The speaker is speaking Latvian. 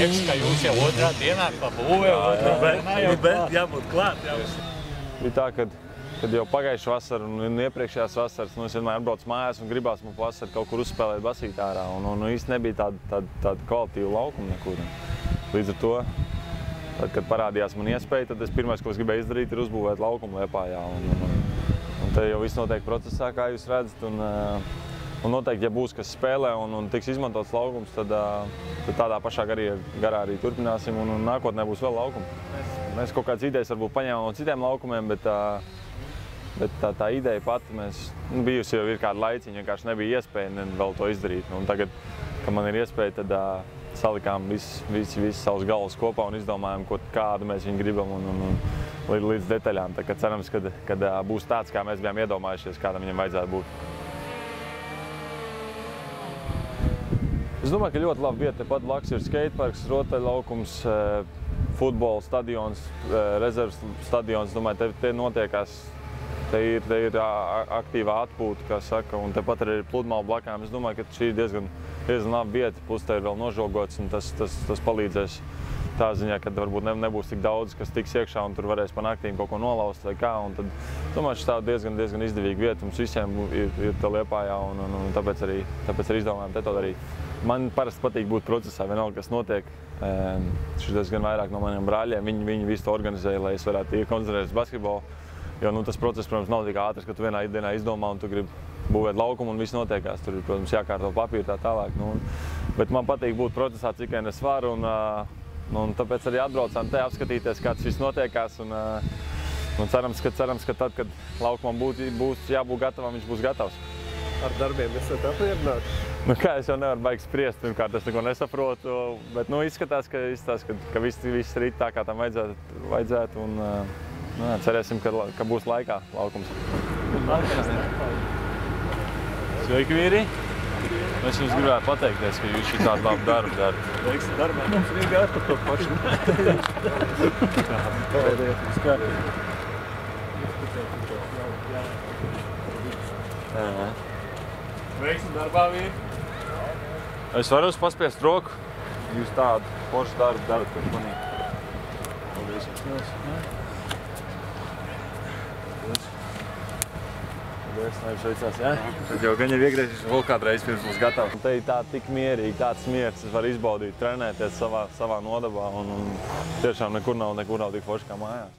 prieks, ka jūs jau otrā dienā pa būvē, otrā dienā jau klāt. Jābūt klāt. Bija tā, kad jau pagājušā vasara un iepriekšējās vasaras, es vienmēr atbraucu mājās un gribās man vasarā kaut kur uzspēlēt basīt ārā. Un īsti nebija tāda kvalitīva laukuma nekur. Līdz ar to, tad, kad parādījās man iespēja, tad pirmais, ko es gribēju izdarīt, ir uzbūvēt laukumu Liepājā. Un te jau viss notiek procesā, kā jūs redzat. Un noteikti, ja būs kas spēlē un tiks izmantots laukums, tad tādā pašā garā arī turpināsim un nākotnē būs vēl laukumi. Mēs kaut kādas idejas varbūt paņēmām no citiem laukumiem, bet tā ideja pati bijusi jau ir kādu laiciņu, vienkārši nebija iespēja vēl to izdarīt. Un tagad, kad man ir iespēja, tad salikām visi savus galvas kopā un izdomājām, kādu mēs viņu gribam un līdz detaļām. Tā kā cerams, ka būs tāds, kā mēs bijām iedomājušies, kādam viņam vajadzētu būt. Es domāju, ka ļoti laba vieta. Tepat blakus ir skateparks, rotaļlaukums, futbola stadions, rezerves stadions. Es domāju, te notiekās, te ir aktīvā atpūta, kā saka, un tepat arī ir pludmale blakām. Es domāju, ka šī ir diezgan laba vieta, plus te ir vēl nožogots, un tas palīdzēs tā ziņā, ka varbūt nebūs tik daudz, kas tiks iekšā un tur varēs pa naktīm kaut ko nolaust vai kā. Un tad, domāju, šī tā diezgan izdevīga vieta. Mums visiem ir te Liepājā, un tāpēc arī izdomājām te to darīt. Man parasti patīk būt procesā, vienalga, kas notiek. Šis gan vairāk no maniem brāļiem. Viņi visu to organizēja, lai es varētu koncentrēties uz basketbolu. Jo tas process, protams, nav tik ātrs, ka tu vienā dienā izdomā un tu gribi būvēt laukumu un viss notiekās. Tur ir, protams, jākārto papīri tā tālāk. Bet man patīk būt procesā, cik vien es varu. Un tāpēc arī atbraucām te apskatīties, kā tas viss notiekās. Un cerams, ka tad, kad laukumam būs jābūt gatavam, viņš būs gatavs. Ar darbiem esat apmierināti? Kā es jau nevaru baigi spriest, pirmkārt es neko nesaprotu, bet izskatās, ka viss rīt tā, kā tam vajadzētu. Cerēsim, ka būs laikā laukums. Sveiki, vīri! Es jums gribētu pateikties, ka jūs šī tādu labu darbu darat. Veiksim darbā. Mums Rīgā par to pašu. Veiksim darbā, vīri! Es varu paspiest roku. Jūs tādu foršu darbu darat, pēc manī. Paldies. Paldies, lai jūs veicās, jā? Tad jau gan jau iegriezīšu vēl kādreiz pirms būs gatavs. Te ir tā tik mierīgi, tāds miers, es varu izbaudīt, trenēties savā nodabā un tiešām nekur nav tik forši kā mājās.